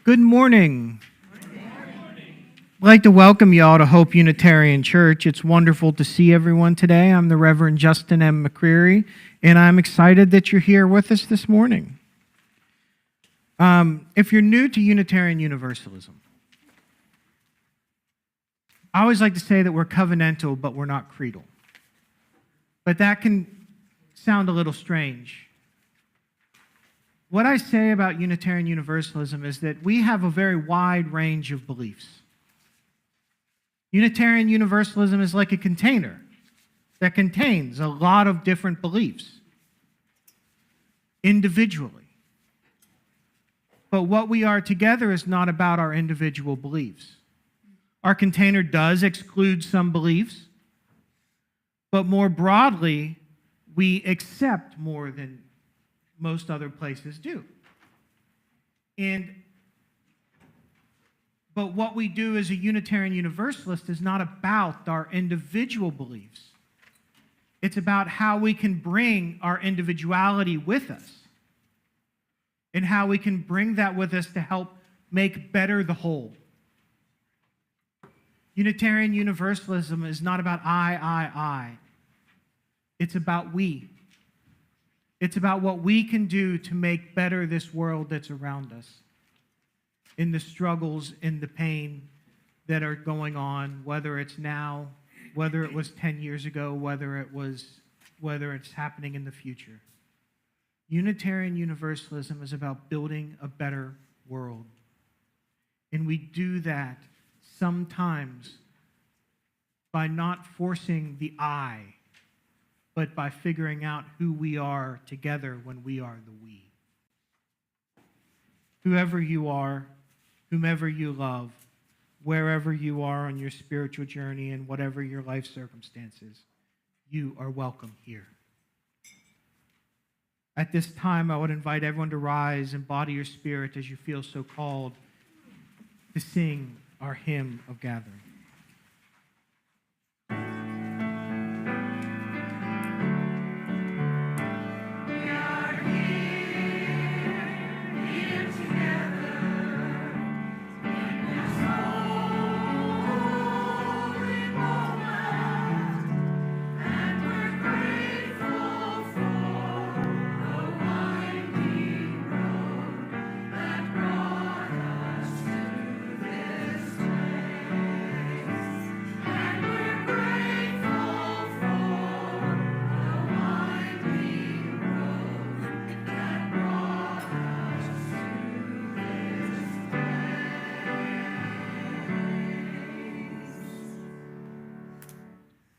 Good morning. I'd like to welcome you all to Hope Unitarian Church. It's wonderful to see everyone today. I'm the Reverend Justin M. McCreary, and I'm excited that you're here with us this morning. If you're new to Unitarian Universalism, I always like to say that we're covenantal, but we're not creedal. But that can sound a little strange. What I say about Unitarian Universalism is that we have a very wide range of beliefs. Unitarian Universalism is like a container that contains a lot of different beliefs individually. But what we are together is not about our individual beliefs. Our container does exclude some beliefs, but more broadly, we accept more than most other places do. But what we do as a Unitarian Universalist is not about our individual beliefs. It's about how we can bring our individuality with us and how we can bring that with us to help make better the whole. Unitarian Universalism is not about I. It's about we. It's about what we can do to make better this world that's around us, in the struggles, in the pain that are going on, whether it's now, whether it was 10 years ago, whether it's happening in the future. Unitarian Universalism is about building a better world. And we do that sometimes by not forcing the I, but by figuring out who we are together when we are the we. Whoever you are, whomever you love, wherever you are on your spiritual journey and whatever your life circumstances, you are welcome here. At this time, I would invite everyone to rise and body your spirit as you feel so called to sing our hymn of gathering.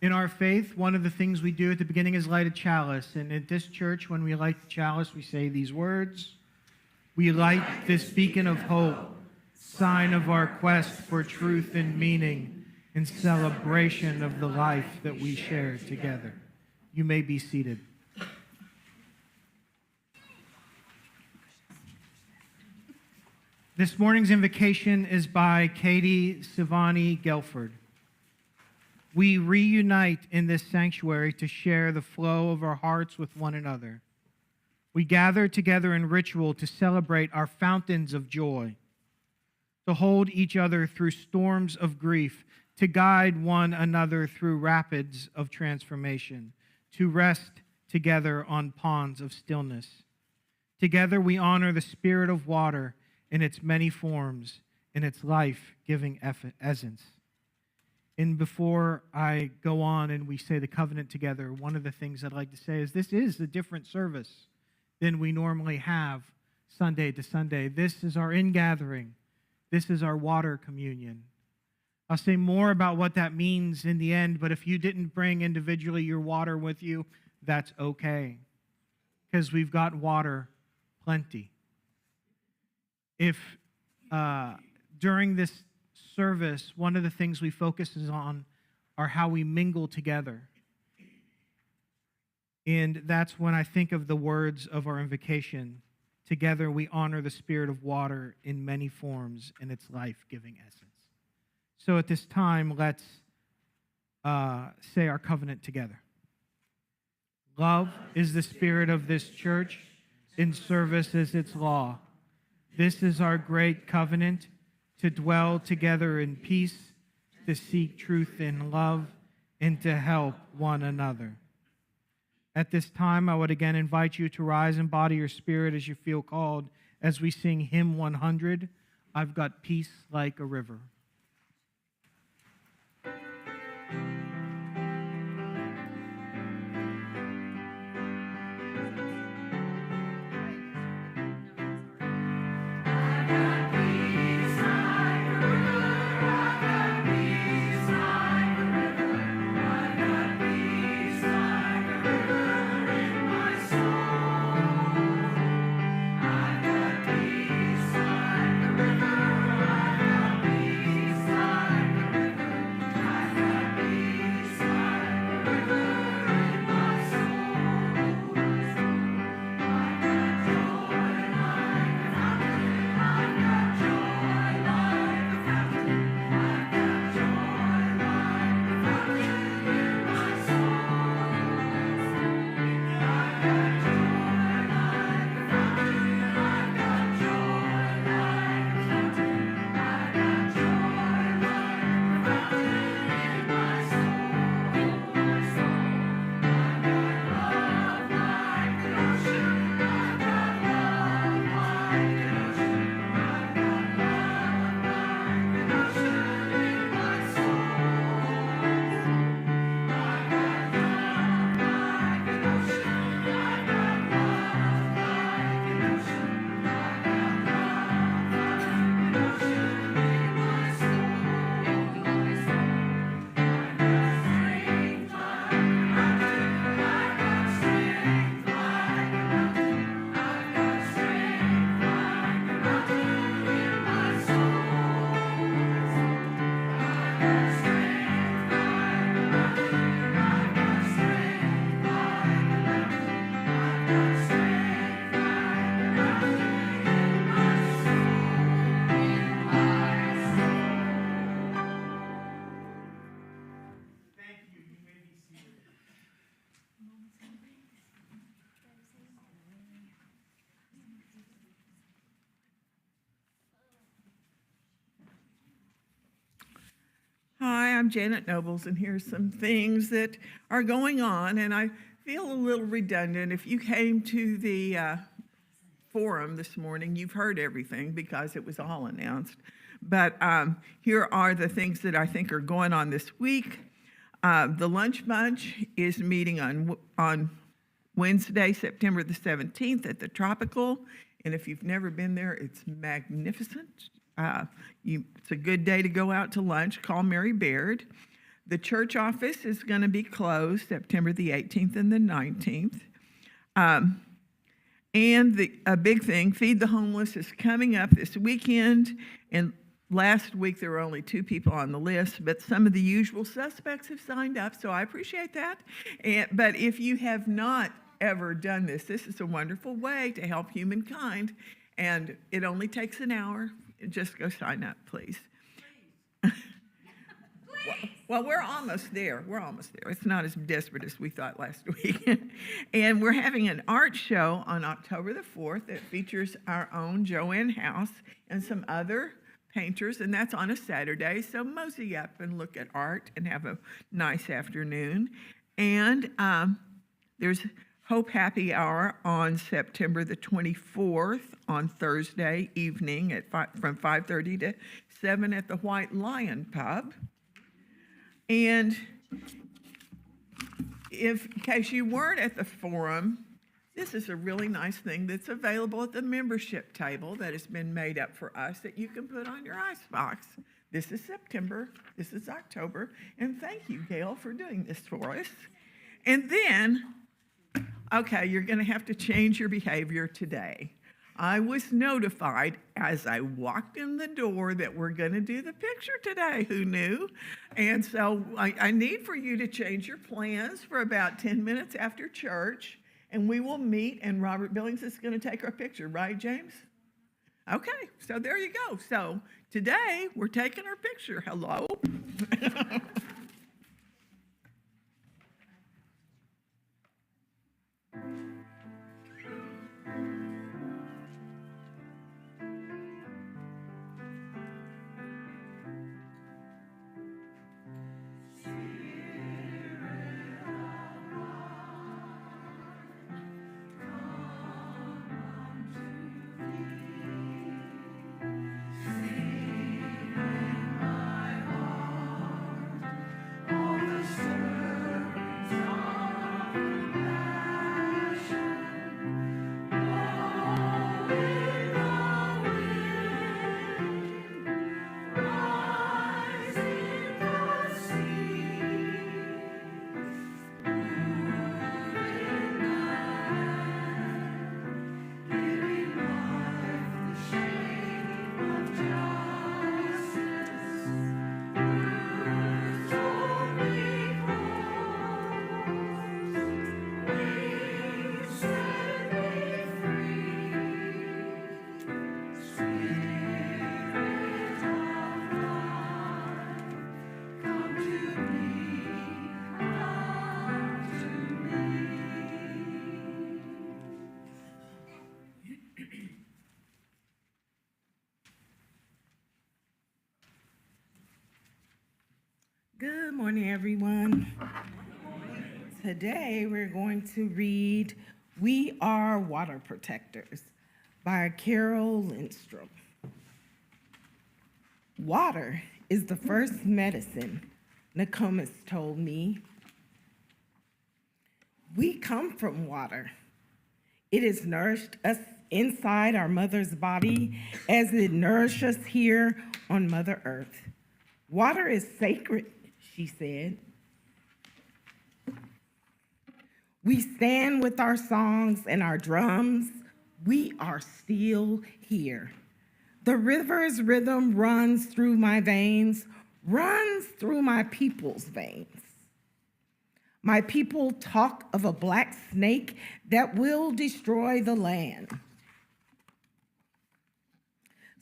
In our faith, one of the things we do at the beginning is light a chalice. And at this church, when we light the chalice, we say these words: "We light this beacon of hope, sign of our quest for truth and meaning, in celebration of the life that we share together." You may be seated. This morning's invocation is by Katie Sivani Gelford. We reunite in this sanctuary to share the flow of our hearts with one another. We gather together in ritual to celebrate our fountains of joy, to hold each other through storms of grief, to guide one another through rapids of transformation, to rest together on ponds of stillness. Together we honor the spirit of water in its many forms, in its life-giving essence. And before I go on and we say the covenant together, one of the things I'd like to say is this is a different service than we normally have Sunday to Sunday. This is our ingathering. This is our water communion. I'll say more about what that means in the end, but if you didn't bring individually your water with you, that's okay, because we've got water plenty. If during this service, one of the things we focus on are how we mingle together. And that's when I think of the words of our invocation. Together we honor the spirit of water in many forms in its life-giving essence. So at this time, let's say our covenant together. Love is the spirit of this church, in service is its law. This is our great covenant, to dwell together in peace, to seek truth in love, and to help one another. At this time, I would again invite you to rise in body or spirit as you feel called as we sing hymn 100, I've Got Peace Like a River. Hi, I'm Janet Nobles, and here's some things that are going on, and I feel a little redundant. If you came to the forum this morning, you've heard everything because it was all announced. But here are the things that I think are going on this week. The Lunch Bunch is meeting on Wednesday, September the 17th at the Tropical, and if you've never been there, it's magnificent. It's a good day to go out to lunch. Call Mary Baird. The church office is going to be closed September the 18th and the 19th. And a big thing, Feed the Homeless is coming up this weekend. And last week there were only 2 people on the list, but some of the usual suspects have signed up, so I appreciate that. But if you have not ever done this, this is a wonderful way to help humankind. And it only takes an hour. Just go sign up, please. Well, we're almost there. We're almost there. It's not as desperate as we thought last week. And we're having an art show on October the 4th that features our own Joanne House and some other painters, and that's on a Saturday. So mosey up and look at art and have a nice afternoon. And there's Hope Happy Hour on September the 24th on Thursday evening from 5:30 to 7 at the White Lion Pub. And in case you weren't at the forum, this is a really nice thing that's available at the membership table that has been made up for us that you can put on your icebox. This is September, this is October, and thank you, Gail, for doing this for us. And then, okay, you're going to have to change your behavior today. I was notified as I walked in the door that we're going to do the picture today. Who knew? And so I need for you to change your plans for about 10 minutes after church, and we will meet, and Robert Billings is going to take our picture. Right, James? Okay, so there you go. So today, we're taking our picture. Hello? morning, everyone. Today we're going to read We Are Water Protectors by Carol Lindstrom. Water is the first medicine, Nokomis told me. We come from water. It has nourished us inside our mother's body as it nourishes us here on Mother Earth. Water is sacred, she said. We stand with our songs and our drums. We are still here. The river's rhythm runs through my veins, runs through my people's veins. My people talk of a black snake that will destroy the land,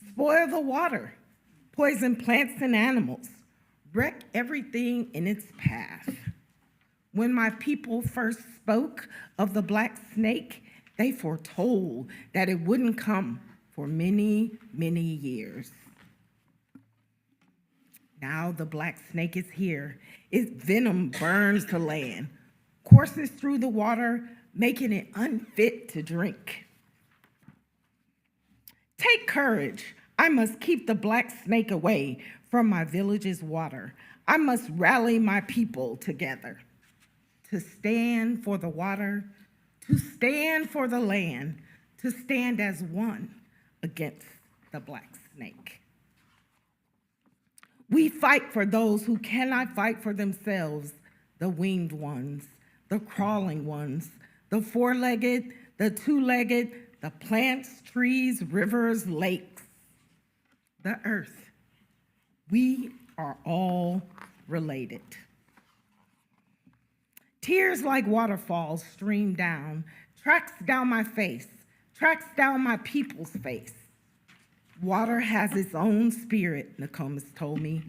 spoil the water, poison plants and animals, wreck everything in its path. When my people first spoke of the black snake, they foretold that it wouldn't come for many, many years. Now the black snake is here. Its venom burns the land, courses through the water, making it unfit to drink. Take courage. I must keep the black snake away from my village's water. I must rally my people together to stand for the water, to stand for the land, to stand as one against the black snake. We fight for those who cannot fight for themselves, the winged ones, the crawling ones, the four-legged, the two-legged, the plants, trees, rivers, lakes, the earth. We are all related. Tears like waterfalls stream down, tracks down my face, tracks down my people's face. Water has its own spirit, Nokomis told me.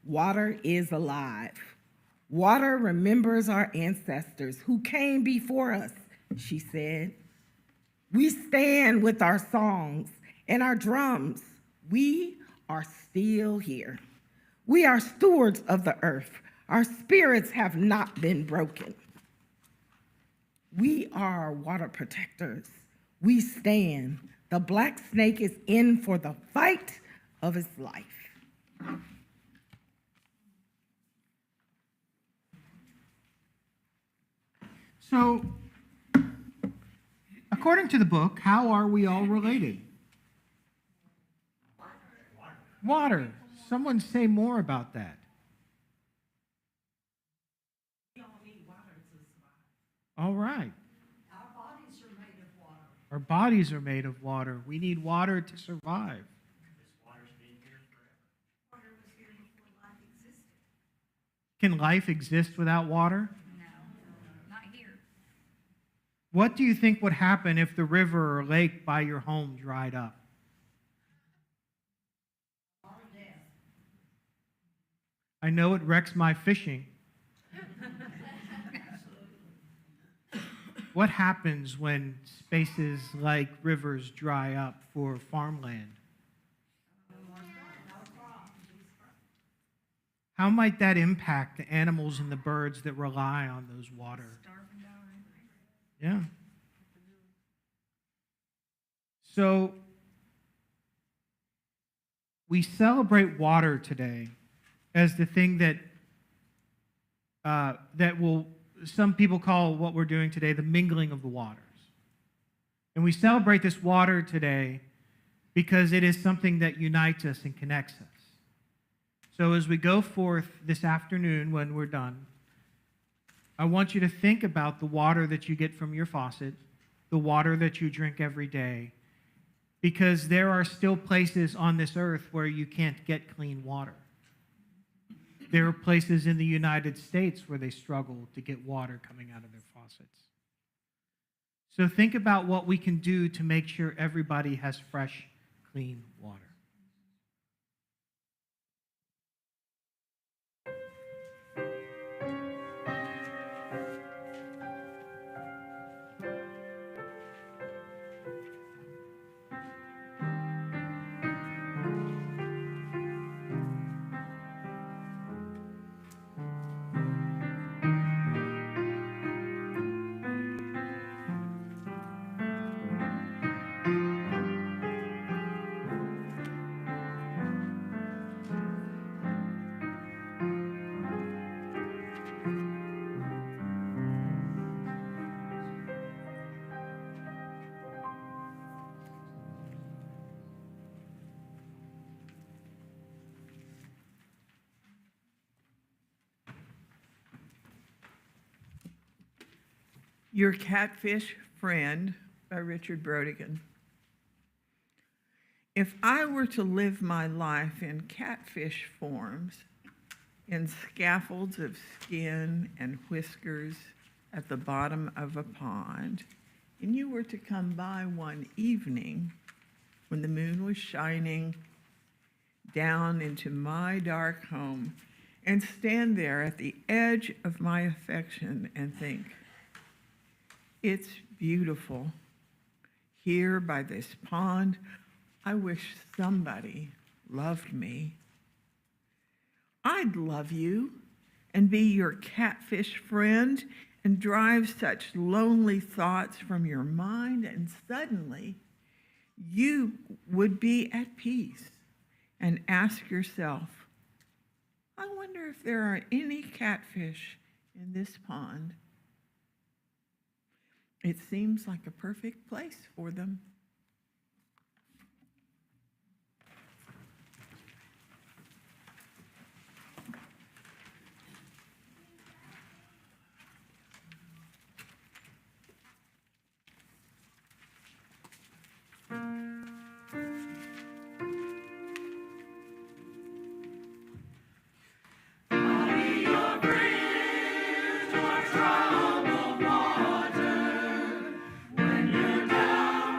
Water is alive. Water remembers our ancestors who came before us, she said. We stand with our songs and our drums. We are still here. We are stewards of the earth. Our spirits have not been broken. We are water protectors. We stand. The black snake is in for the fight of his life. So, according to the book, how are we all related? Water. Someone say more about that. We all need water to survive. All right. Our bodies are made of water. Our bodies are made of water. We need water to survive. This water's been here forever. Water was here before life existed. Can life exist without water? No, not here. What do you think would happen if the river or lake by your home dried up? A lot of death. I know it wrecks my fishing. What happens when spaces like rivers dry up for farmland? How might that impact the animals and the birds that rely on those water? Yeah. So, we celebrate water today as the thing that some people call what we're doing today the mingling of the waters. And we celebrate this water today because it is something that unites us and connects us. So as we go forth this afternoon when we're done, I want you to think about the water that you get from your faucet, the water that you drink every day, because there are still places on this earth where you can't get clean water. There are places in the United States where they struggle to get water coming out of their faucets. So think about what we can do to make sure everybody has fresh, clean water. Your Catfish Friend by Richard Brodigan. If I were to live my life in catfish forms, in scaffolds of skin and whiskers at the bottom of a pond, and you were to come by one evening when the moon was shining down into my dark home and stand there at the edge of my affection and think, it's beautiful. Here by this pond, I wish somebody loved me. I'd love you and be your catfish friend and drive such lonely thoughts from your mind, and suddenly you would be at peace and ask yourself, I wonder if there are any catfish in this pond. It seems like a perfect place for them. When you're down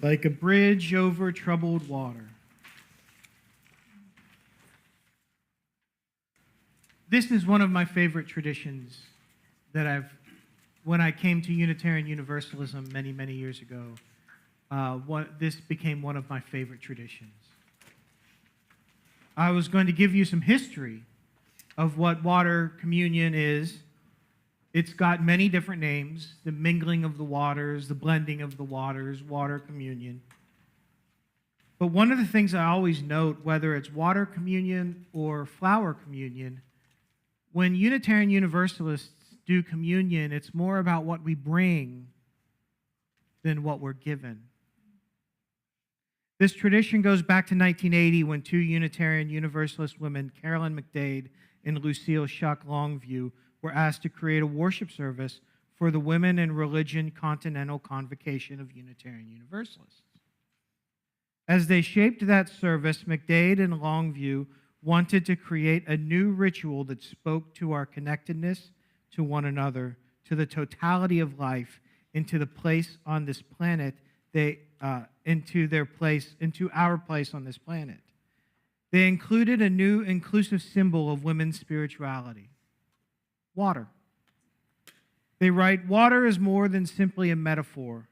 Like a bridge over troubled water. This is one of my favorite traditions that when I came to Unitarian Universalism many, many years ago, this became one of my favorite traditions. I was going to give you some history of what water communion is. It's got many different names: the mingling of the waters, the blending of the waters, water communion. But one of the things I always note, whether it's water communion or flower communion, when Unitarian Universalists do communion, it's more about what we bring than what we're given. This tradition goes back to 1980 when two Unitarian Universalist women, Carolyn McDade and Lucille Shuck Longview, were asked to create a worship service for the Women in Religion Continental Convocation of Unitarian Universalists. As they shaped that service, McDade and Longview wanted to create a new ritual that spoke to our connectedness to one another, to the totality of life, into the place on this planet, into our place on this planet. They included a new inclusive symbol of women's spirituality: water. They write, "Water is more than simply a metaphor.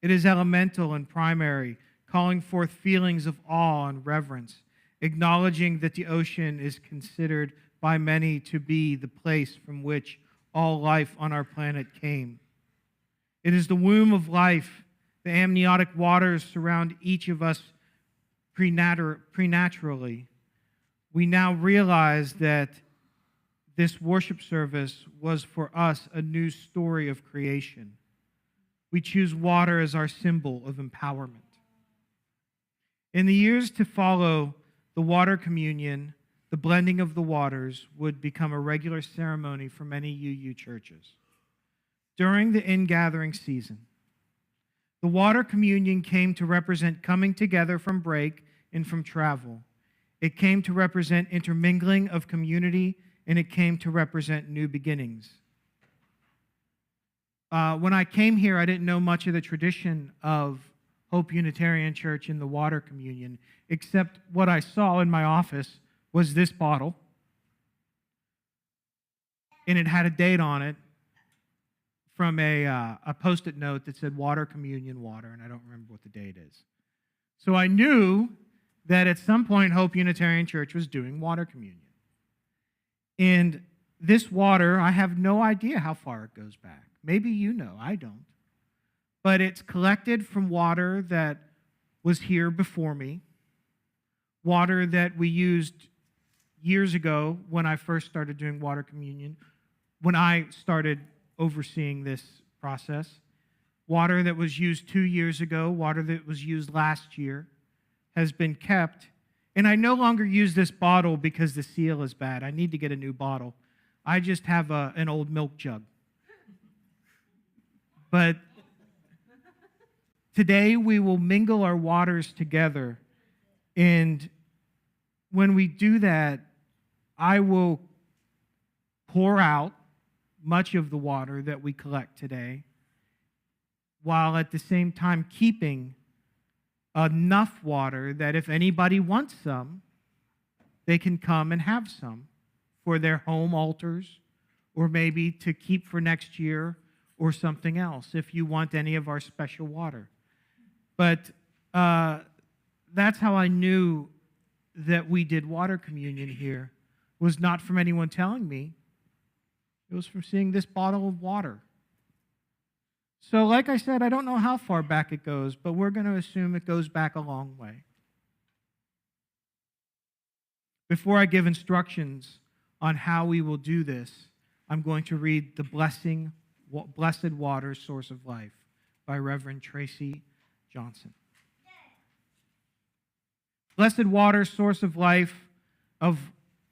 It is elemental and primary, calling forth feelings of awe and reverence, acknowledging that the ocean is considered by many to be the place from which all life on our planet came. It is the womb of life. The amniotic waters surround each of us prenaturally. We now realize that this worship service was for us a new story of creation. We choose water as our symbol of empowerment." In the years to follow, the water communion, the blending of the waters, would become a regular ceremony for many UU churches. During the ingathering season, the water communion came to represent coming together from break and from travel. It came to represent intermingling of community, and it came to represent new beginnings. When I came here, I didn't know much of the tradition of Hope Unitarian Church in the water communion, except what I saw in my office was this bottle, and it had a date on it from a Post-it note that said water communion water, and I don't remember what the date is. So I knew that at some point Hope Unitarian Church was doing water communion. And this water, I have no idea how far it goes back. Maybe you know, I don't. But it's collected from water that was here before me, water that we used years ago when I first started doing water communion, when I started overseeing this process, water that was used 2 years ago, water that was used last year, has been kept. And I no longer use this bottle because the seal is bad. I need to get a new bottle. I just have an old milk jug. But today we will mingle our waters together. And when we do that, I will pour out much of the water that we collect today, while at the same time keeping enough water that if anybody wants some, they can come and have some for their home altars, or maybe to keep for next year or something else, if you want any of our special water. But that's how I knew that we did water communion here, was not from anyone telling me. It was from seeing this bottle of water. So like I said, I don't know how far back it goes, but we're going to assume it goes back a long way. Before I give instructions on how we will do this, I'm going to read the Blessed Water, Source of Life by Reverend Tracy Johnson. Blessed water, source of life, of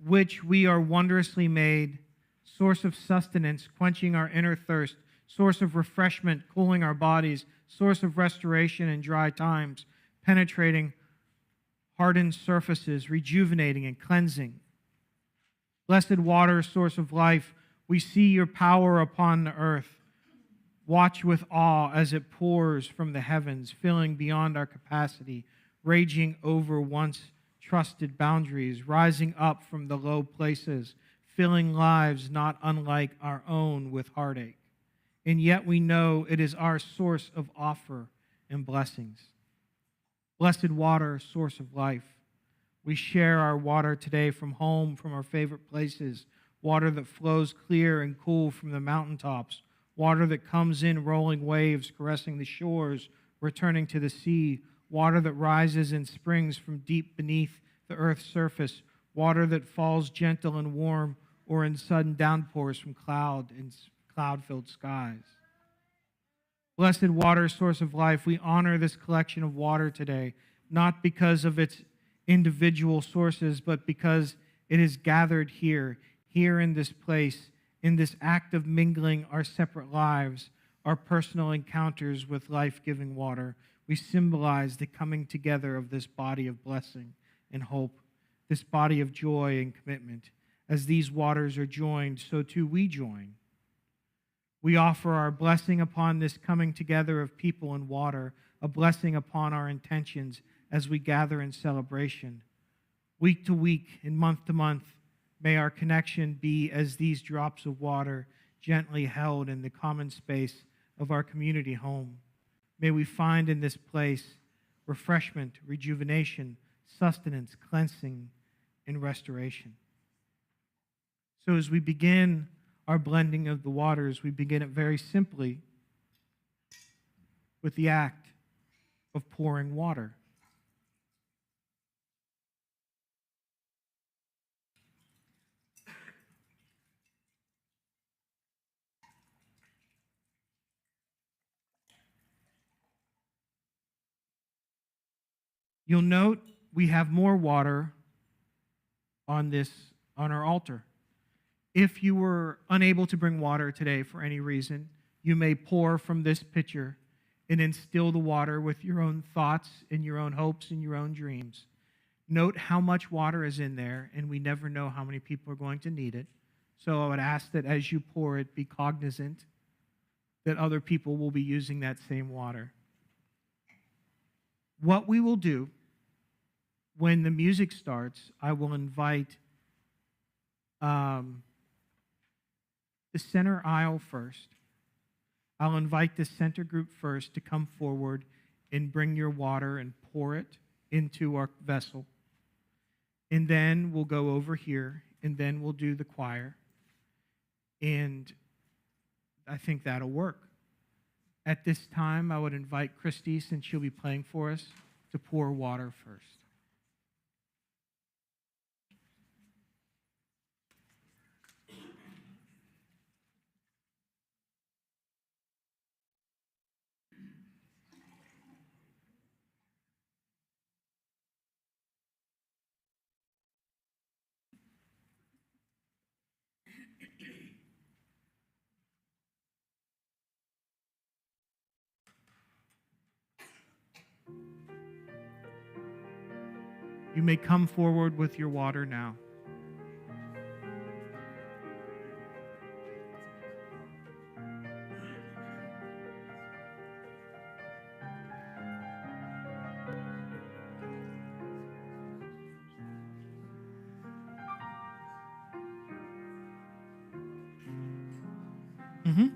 which we are wondrously made, source of sustenance, quenching our inner thirst, source of refreshment, cooling our bodies, source of restoration in dry times, penetrating hardened surfaces, rejuvenating and cleansing. Blessed water, source of life, we see your power upon the earth. Watch with awe as it pours from the heavens, filling beyond our capacity, raging over once trusted boundaries, rising up from the low places, filling lives not unlike our own with heartache. And yet we know it is our source of offer and blessings. Blessed water, source of life. We share our water today from home, from our favorite places, water that flows clear and cool from the mountaintops, water that comes in rolling waves, caressing the shores, returning to the sea, water that rises in springs from deep beneath the earth's surface, water that falls gentle and warm or in sudden downpours from cloud-filled skies. Blessed water, source of life, we honor this collection of water today, not because of its individual sources, but because it is gathered here in this place, in this act of mingling our separate lives, our personal encounters with life-giving water. We symbolize the coming together of this body of blessing and hope, this body of joy and commitment. As these waters are joined, so too we join. We offer our blessing upon this coming together of people and water, a blessing upon our intentions as we gather in celebration. Week to week and month to month, may our connection be as these drops of water gently held in the common space of our community home. May we find in this place refreshment, rejuvenation, sustenance, cleansing, and restoration. So as we begin our blending of the waters, we begin it very simply with the act of pouring water. You'll note we have more water on our altar. If you were unable to bring water today for any reason, you may pour from this pitcher and instill the water with your own thoughts and your own hopes and your own dreams. Note how much water is in there, and we never know how many people are going to need it. So I would ask that as you pour it, be cognizant that other people will be using that same water. What we will do when the music starts, I will invite the center aisle first. I'll invite the center group first to come forward and bring your water and pour it into our vessel. And then we'll go over here, and then we'll do the choir. And I think that'll work. At this time, I would invite Christy, since she'll be playing for us, to pour water first. You may come forward with your water now. Mm-hmm.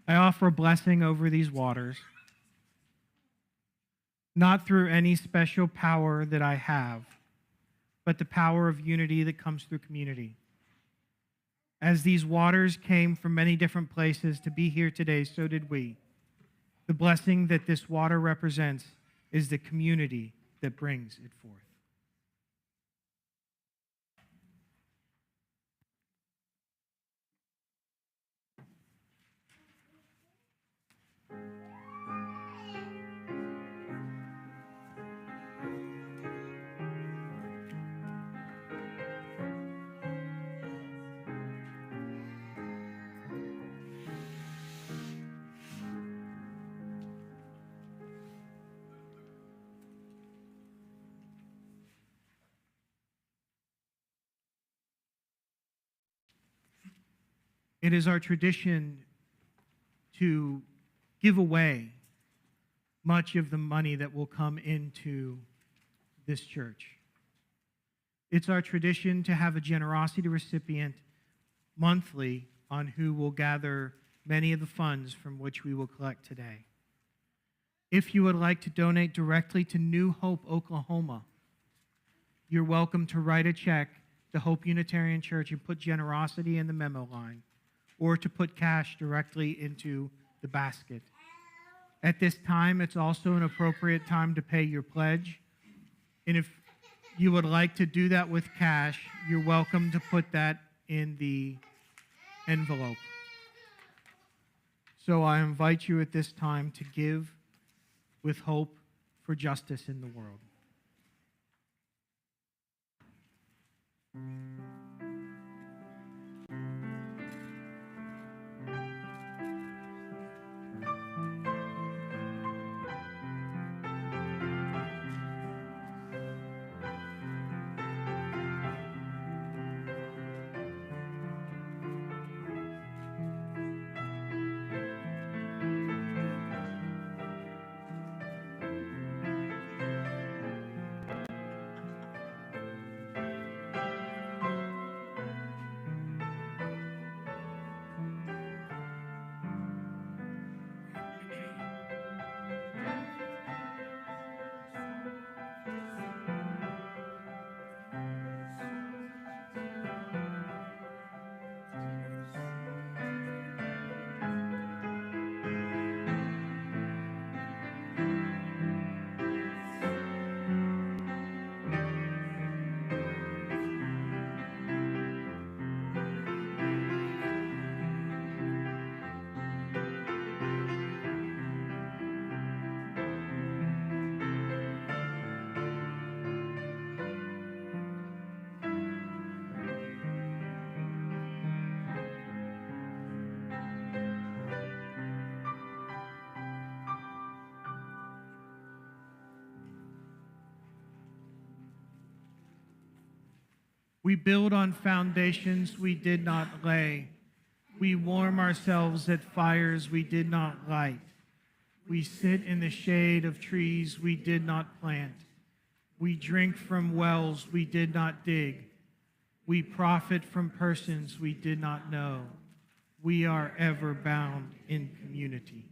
I offer a blessing over these waters, not through any special power that I have, but the power of unity that comes through community. As these waters came from many different places to be here today, so did we. The blessing that this water represents is the community that brings it forth. It is our tradition to give away much of the money that will come into this church. It's our tradition to have a generosity recipient monthly on who will gather many of the funds from which we will collect today. If you would like to donate directly to New Hope, Oklahoma, you're welcome to write a check to Hope Unitarian Church and put generosity in the memo line, or to put cash directly into the basket. At this time, it's also an appropriate time to pay your pledge. And if you would like to do that with cash, you're welcome to put that in the envelope. So I invite you at this time to give with hope for justice in the world. We build on foundations we did not lay. We warm ourselves at fires we did not light. We sit in the shade of trees we did not plant. We drink from wells we did not dig. We profit from persons we did not know. We are ever bound in community.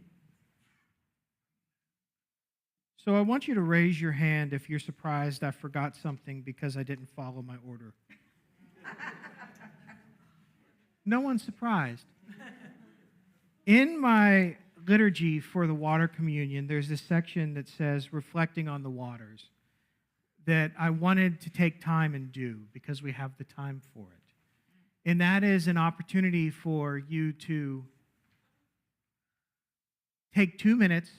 So I want you to raise your hand if you're surprised I forgot something because I didn't follow my order. No one's surprised. In my liturgy for the water communion, there's this section that says reflecting on the waters that I wanted to take time and do because we have the time for it. And that is an opportunity for you to take 2 minutes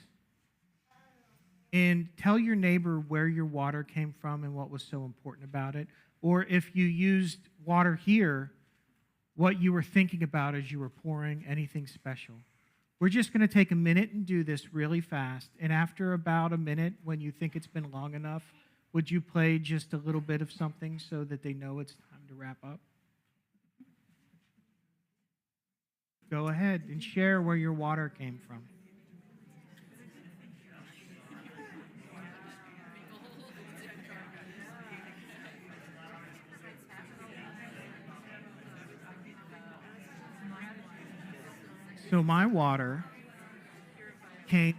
and tell your neighbor where your water came from and what was so important about it. Or if you used water here, what you were thinking about as you were pouring anything special. We're just going to take a minute and do this really fast. And after about a minute, when you think it's been long enough, would you play just a little bit of something so that they know it's time to wrap up? Go ahead and share where your water came from. So my water came.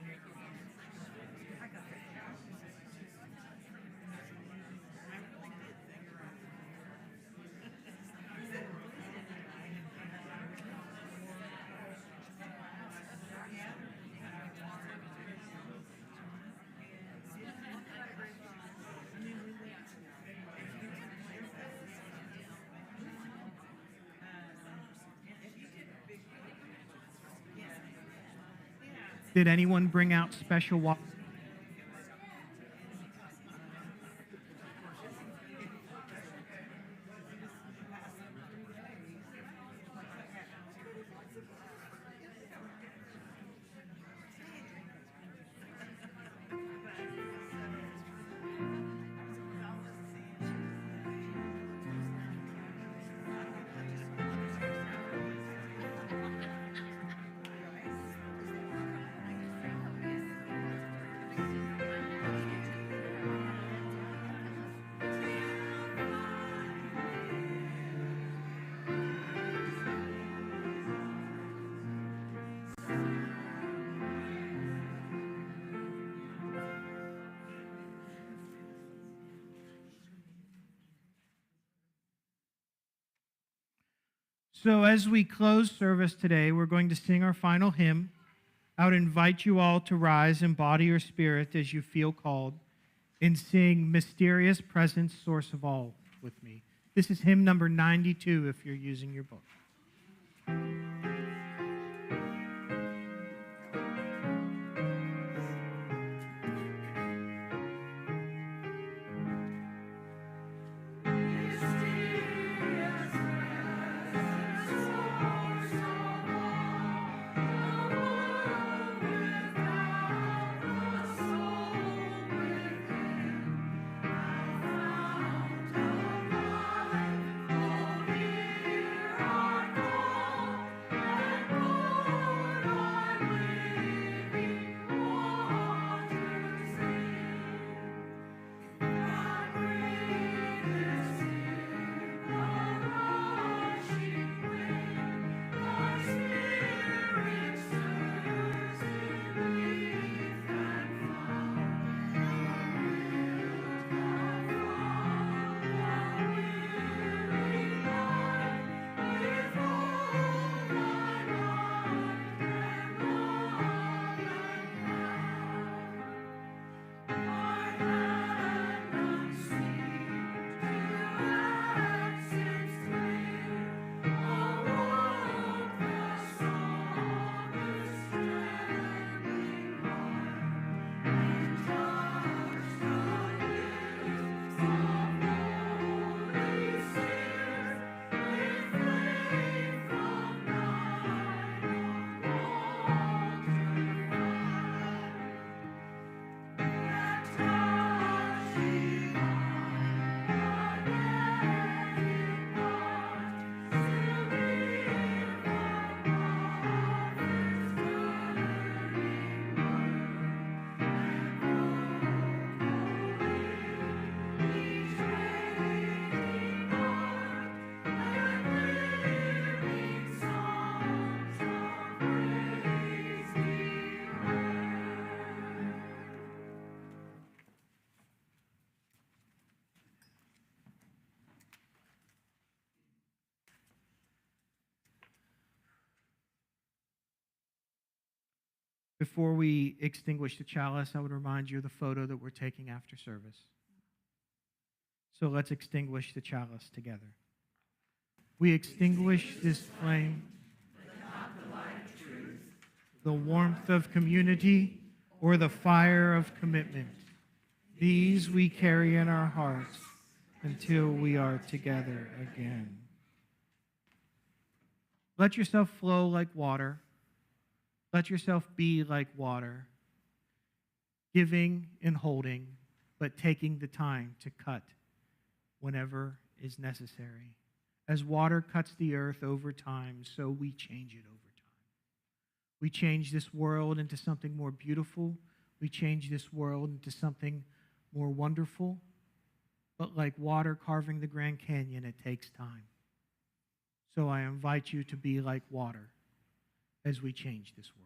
Did anyone bring out special water? So, as we close service today, we're going to sing our final hymn. I would invite you all to rise in body or spirit as you feel called and sing Mysterious Presence, Source of All with me. This is hymn number 92 if you're using your book. Before we extinguish the chalice, I would remind you of the photo that we're taking after service. So let's extinguish the chalice together. We extinguish this flame, the warmth of community, or the fire of commitment. These we carry in our hearts until we are together again. Let yourself flow like water. Let yourself be like water, giving and holding, but taking the time to cut whenever is necessary. As water cuts the earth over time, so we change it over time. We change this world into something more beautiful. We change this world into something more wonderful. But like water carving the Grand Canyon, it takes time. So I invite you to be like water as we change this world.